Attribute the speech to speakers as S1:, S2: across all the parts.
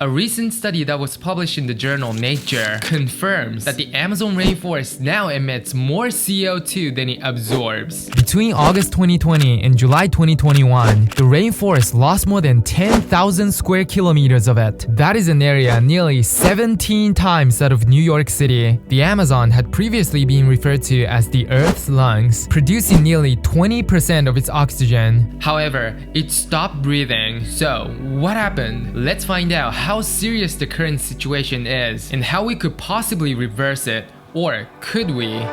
S1: A recent study that was published in the journal Nature confirms that the Amazon rainforest now emits more CO2 than it absorbs.
S2: Between August 2020 and July 2021, the rainforest lost more than 10,000 square kilometers of it. That is an area nearly 17 times that of New York City. The Amazon had previously been referred to as the Earth's lungs, producing nearly 20% of its oxygen.
S1: However, it stopped breathing. So, what happened? Let's find out how serious the current situation is and how we could possibly reverse it. Or could we?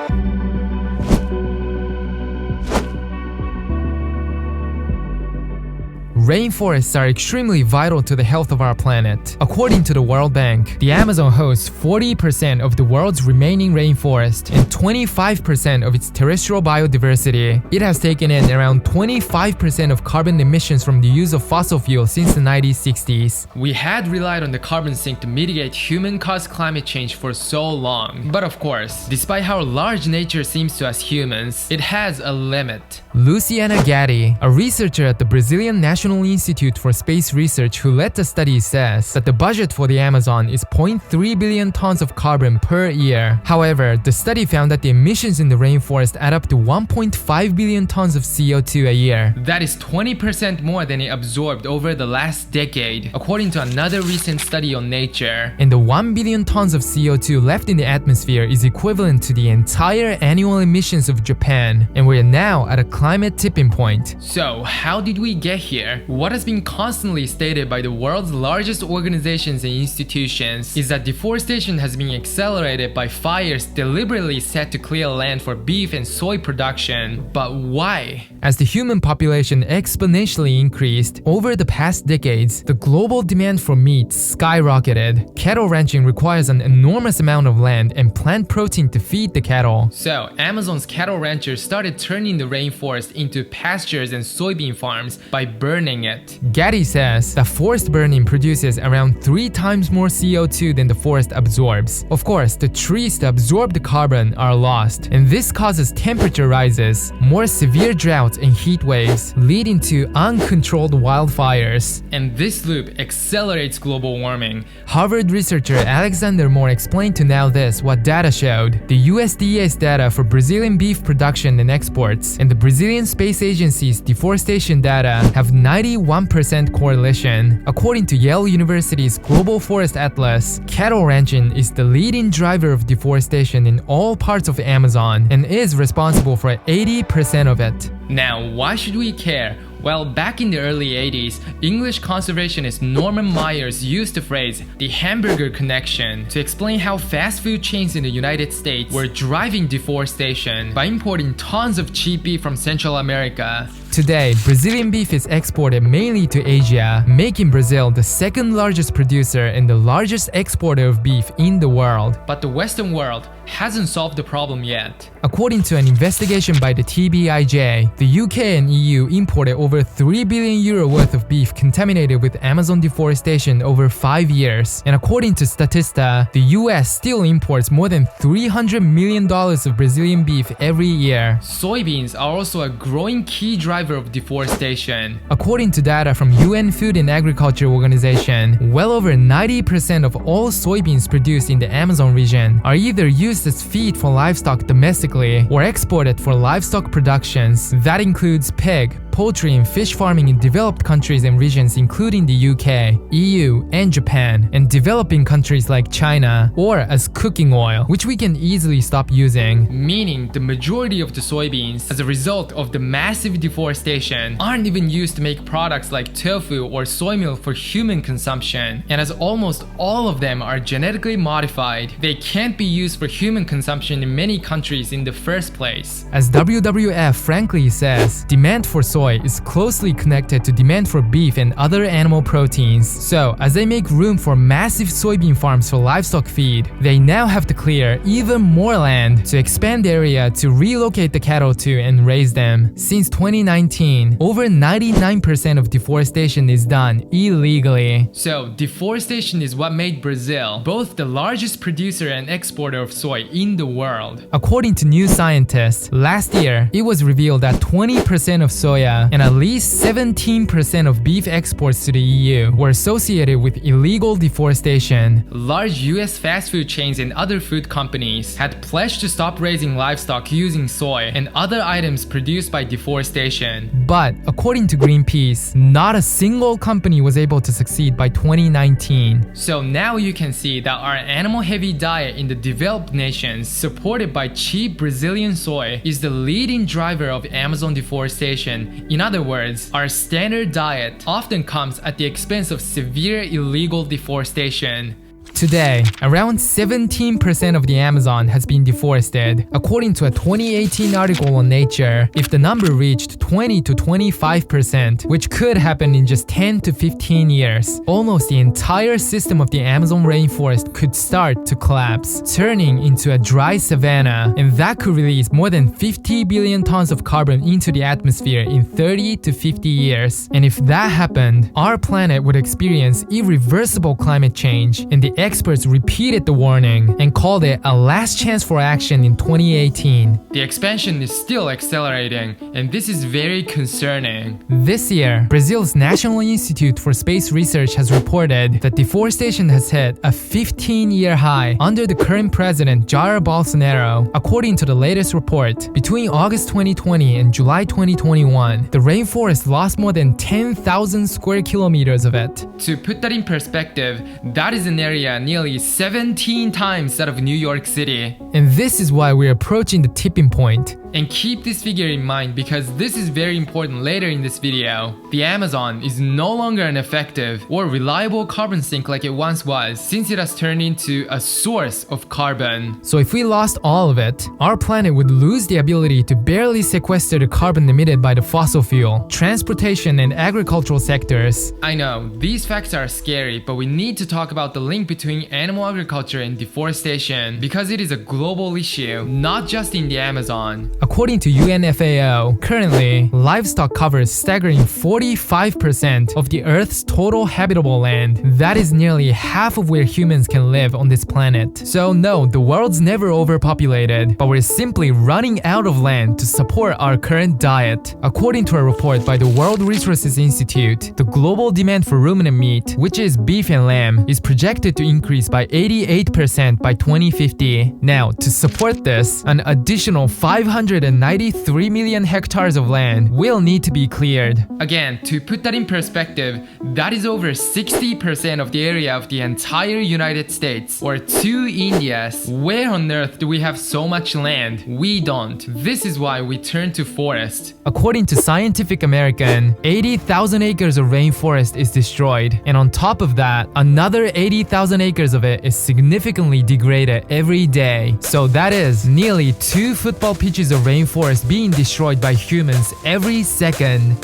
S2: Rainforests are extremely vital to the health of our planet. According to the World Bank, the Amazon hosts 40% of the world's remaining rainforest and 25% of its terrestrial biodiversity. It has taken in around 25% of carbon emissions from the use of fossil fuels since the 1960s.
S1: We had relied on the carbon sink to mitigate human-caused climate change for so long. But of course, despite how large nature seems to us humans, it has a limit.
S2: Luciana Gatti, a researcher at the Brazilian National Institute for Space Research who led the study, says that the budget for the Amazon is 0.3 billion tons of carbon per year. However, the study found that the emissions in the rainforest add up to 1.5 billion tons of CO2 a year.
S1: That is 20% more than it absorbed over the last decade, according to another recent study on Nature.
S2: And the 1 billion tons of CO2 left in the atmosphere is equivalent to the entire annual emissions of Japan, and we're now at a climate tipping point.
S1: So, how did we get here? What has been constantly stated by the world's largest organizations and institutions is that deforestation has been accelerated by fires deliberately set to clear land for beef and soy production. But why?
S2: As the human population exponentially increased over the past decades, the global demand for meat skyrocketed. Cattle ranching requires an enormous amount of land and plant protein to feed the cattle.
S1: So, Amazon's cattle ranchers started turning the rainforest into pastures and soybean farms by burning it.
S2: Gatti says that forest burning produces around 3 times more CO2 than the forest absorbs. Of course, the trees that absorb the carbon are lost, and this causes temperature rises, more severe droughts and heat waves, leading to uncontrolled wildfires.
S1: And this loop accelerates global warming.
S2: Harvard researcher Alexander Moore explained to Now This what data showed. The USDA's data for Brazilian beef production and exports and the Brazilian Space Agency's deforestation data have 91% correlation. According to Yale University's Global Forest Atlas, cattle ranching is the leading driver of deforestation in all parts of the Amazon and is responsible for 80% of it.
S1: Now, why should we care? Well, back in the early 80s, English conservationist Norman Myers used the phrase the Hamburger Connection to explain how fast food chains in the United States were driving deforestation by importing tons of cheap beef from Central America.
S2: Today, Brazilian beef is exported mainly to Asia, making Brazil the second largest producer and the largest exporter of beef in the world.
S1: But the Western world hasn't solved the problem yet.
S2: According to an investigation by the TBIJ, the UK and EU imported over 3 billion euro worth of beef contaminated with Amazon deforestation over 5 years. And according to Statista, the US still imports more than $300 million of Brazilian beef every year.
S1: Soybeans are also a growing key driver of deforestation.
S2: According to data from UN Food and Agriculture Organization, well over 90% of all soybeans produced in the Amazon region are either used as feed for livestock domestically or exported for livestock productions. That includes pig, poultry and fish farming in developed countries and regions including the UK, EU, and Japan, and developing countries like China, or as cooking oil, which we can easily stop using.
S1: Meaning the majority of the soybeans, as a result of the massive deforestation, aren't even used to make products like tofu or soy milk for human consumption. And as almost all of them are genetically modified, they can't be used for human consumption in many countries in the first place.
S2: As WWF frankly says, demand for soy is closely connected to demand for beef and other animal proteins. So, as they make room for massive soybean farms for livestock feed, they now have to clear even more land to expand the area to relocate the cattle to and raise them. Since 2019, over 99% of deforestation is done illegally.
S1: So, deforestation is what made Brazil both the largest producer and exporter of soy in the world.
S2: According to New Scientist, last year, it was revealed that 20% of soya India, and at least 17% of beef exports to the EU were associated with illegal deforestation.
S1: Large US fast food chains and other food companies had pledged to stop raising livestock using soy and other items produced by deforestation.
S2: But according to Greenpeace, not a single company was able to succeed by 2019.
S1: So now you can see that our animal-heavy diet in the developed nations, supported by cheap Brazilian soy, is the leading driver of Amazon deforestation. In other words, our standard diet often comes at the expense of severe illegal deforestation.
S2: Today, around 17% of the Amazon has been deforested. According to a 2018 article on Nature, if the number reached 20 to 25%, which could happen in just 10 to 15 years, almost the entire system of the Amazon rainforest could start to collapse, turning into a dry savanna, and that could release more than 50 billion tons of carbon into the atmosphere in 30 to 50 years. And if that happened, our planet would experience irreversible climate change, and the experts repeated the warning and called it a last chance for action in 2018.
S1: The expansion is still accelerating, and this is very concerning.
S2: This year, Brazil's National Institute for Space Research has reported that deforestation has hit a 15-year high under the current president Jair Bolsonaro. According to the latest report, between August 2020 and July 2021, the rainforest lost more than 10,000 square kilometers of it.
S1: To put that in perspective, that is an area nearly 17 times that of New York City.
S2: And this is why we're approaching the tipping point.
S1: And keep this figure in mind because this is very important later in this video. The Amazon is no longer an effective or reliable carbon sink like it once was, since it has turned into a source of carbon.
S2: So if we lost all of it, our planet would lose the ability to barely sequester the carbon emitted by the fossil fuel, transportation, and agricultural sectors.
S1: I know, these facts are scary, but we need to talk about the link between animal agriculture and deforestation because it is a global issue, not just in the Amazon.
S2: According to UNFAO, currently, livestock covers staggering 45% of the Earth's total habitable land. That is nearly half of where humans can live on this planet. So no, the world's never overpopulated, but we're simply running out of land to support our current diet. According to a report by the World Resources Institute, the global demand for ruminant meat, which is beef and lamb, is projected to increase by 88% by 2050. Now, to support this, an additional 593 million hectares of land will need to be cleared.
S1: Again, to put that in perspective, that is over 60% of the area of the entire United States, or 2 Indias. Where on earth do we have so much land? We don't. This is why we turn to forest.
S2: According to Scientific American, 80,000 acres of rainforest is destroyed, and on top of that, another 80,000 acres of it is significantly degraded every day. So that is nearly 2 football pitches of rainforest being destroyed by humans every second.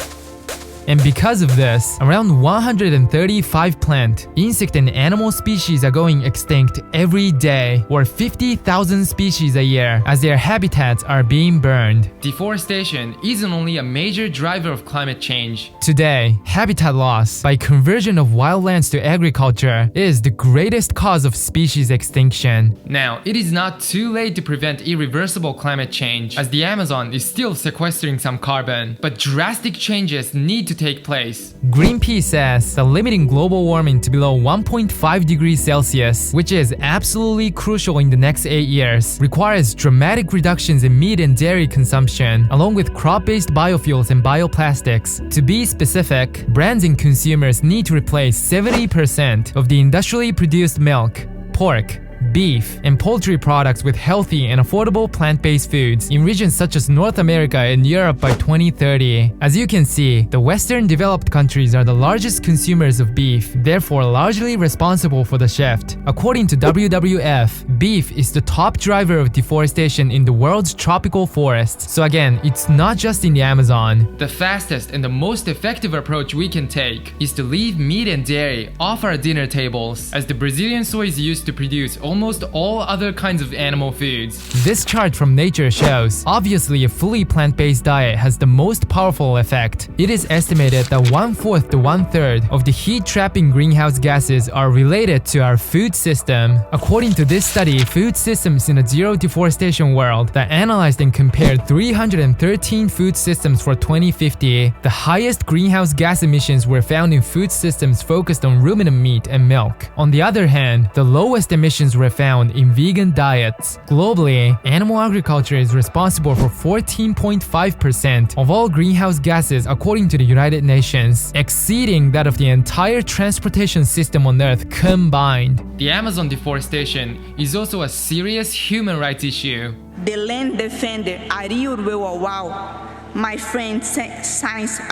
S2: And because of this, around 135 plant, insect and animal species are going extinct every day, or 50,000 species a year, as their habitats are being burned.
S1: Deforestation isn't only a major driver of climate change.
S2: Today, habitat loss by conversion of wildlands to agriculture is the greatest cause of species extinction.
S1: Now, it is not too late to prevent irreversible climate change, as the Amazon is still sequestering some carbon, but drastic changes need to take place.
S2: Greenpeace says that limiting global warming to below 1.5 degrees Celsius, which is absolutely crucial in the next 8 years, requires dramatic reductions in meat and dairy consumption, along with crop-based biofuels and bioplastics. To be specific, brands and consumers need to replace 70% of the industrially produced milk, pork, beef, and poultry products with healthy and affordable plant-based foods in regions such as North America and Europe by 2030. As you can see, the Western developed countries are the largest consumers of beef, therefore largely responsible for the shift. According to WWF, beef is the top driver of deforestation in the world's tropical forests. So again, it's not just in the Amazon.
S1: The fastest and the most effective approach we can take is to leave meat and dairy off our dinner tables, as the Brazilian soy is used to produce almost almost all other kinds of animal foods.
S2: This chart from Nature shows, obviously a fully plant-based diet has the most powerful effect. It is estimated that 1/4 to 1/3 of the heat-trapping greenhouse gases are related to our food system. According to this study, food systems in a zero deforestation world that analyzed and compared 313 food systems for 2050, the highest greenhouse gas emissions were found in food systems focused on ruminant meat and milk. On the other hand, the lowest emissions were found in vegan diets. Globally, animal agriculture is responsible for 14.5% of all greenhouse gases according to the United Nations, exceeding that of the entire transportation system on Earth combined.
S1: The Amazon deforestation is also a serious human rights issue.
S3: The land defender Ariel Wewawau, my friend since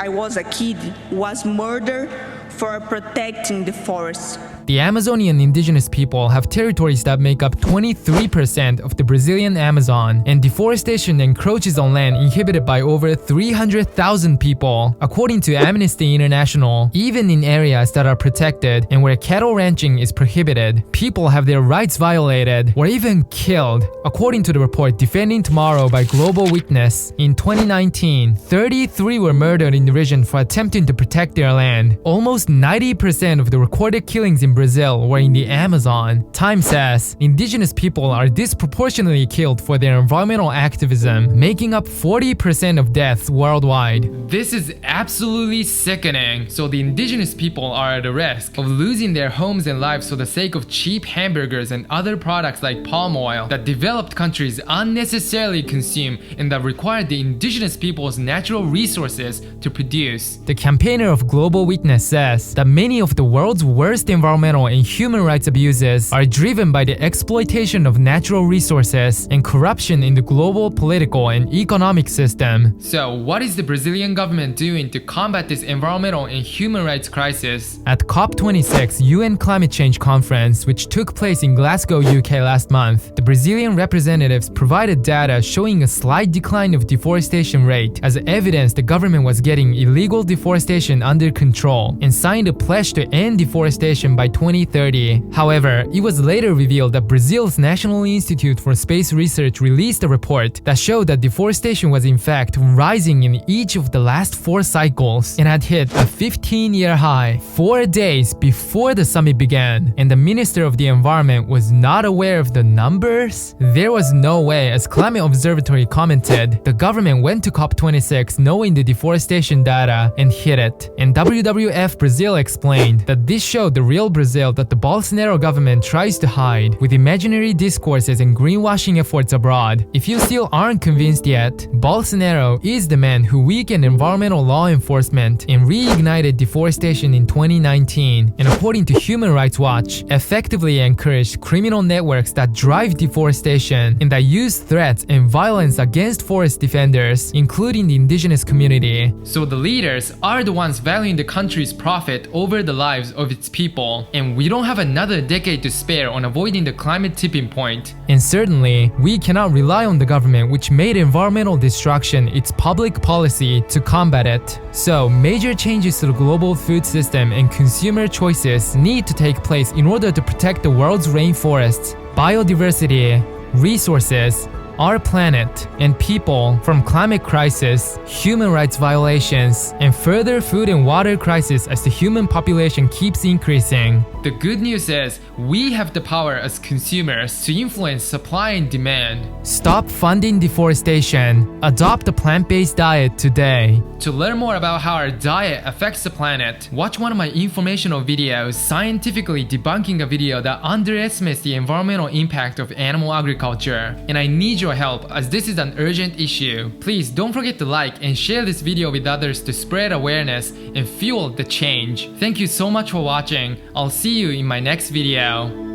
S3: I was a kid, was murdered for protecting the forest.
S2: The Amazonian indigenous people have territories that make up 23% of the Brazilian Amazon, and deforestation encroaches on land inhabited by over 300,000 people. According to Amnesty International, even in areas that are protected and where cattle ranching is prohibited, people have their rights violated or even killed. According to the report Defending Tomorrow by Global Witness, in 2019, 33 were murdered in the region for attempting to protect their land. Almost 90% of the recorded killings in Brazil were in the Amazon. Time says, indigenous people are disproportionately killed for their environmental activism, making up 40% of deaths worldwide.
S1: This is absolutely sickening. So the indigenous people are at a risk of losing their homes and lives for the sake of cheap hamburgers and other products like palm oil that developed countries unnecessarily consume and that require the indigenous people's natural resources to produce.
S2: The campaigner of Global Witness says that many of the world's worst environmental and human rights abuses are driven by the exploitation of natural resources and corruption in the global political and economic system.
S1: So, what is the Brazilian government doing to combat this environmental and human rights crisis?
S2: At COP26 UN Climate Change Conference, which took place in Glasgow, UK last month, the Brazilian representatives provided data showing a slight decline of deforestation rate as evidence the government was getting illegal deforestation under control and signed a pledge to end deforestation by 2030. However, it was later revealed that Brazil's National Institute for Space Research released a report that showed that deforestation was in fact rising in each of the last 4 cycles and had hit a 15-year high 4 days before the summit began, and the Minister of the Environment was not aware of the numbers? There was no way, as Climate Observatory commented, the government went to COP26 knowing the deforestation data and hid it. And WWF Brazil explained that this showed the real Brazil that the Bolsonaro government tries to hide with imaginary discourses and greenwashing efforts abroad. If you still aren't convinced yet, Bolsonaro is the man who weakened environmental law enforcement and reignited deforestation in 2019, and according to Human Rights Watch, effectively encouraged criminal networks that drive deforestation and that use threats and violence against forest defenders, including the indigenous community.
S1: So the leaders are the ones valuing the country's profit over the lives of its people, and we don't have another decade to spare on avoiding the climate tipping point.
S2: And certainly, we cannot rely on the government, which made environmental destruction its public policy, to combat it. So, major changes to the global food system and consumer choices need to take place in order to protect the world's rainforests, biodiversity, resources, our planet, and people from climate crisis, human rights violations, and further food and water crisis as the human population keeps increasing.
S1: The good news is, we have the power as consumers to influence supply and demand.
S2: Stop funding deforestation. Adopt a plant-based diet today.
S1: To learn more about how our diet affects the planet, watch one of my informational videos scientifically debunking a video that underestimates the environmental impact of animal agriculture. And I need your help as this is an urgent issue. Please don't forget to like and share this video with others to spread awareness and fuel the change. Thank you so much for watching. I'll see you in my next video.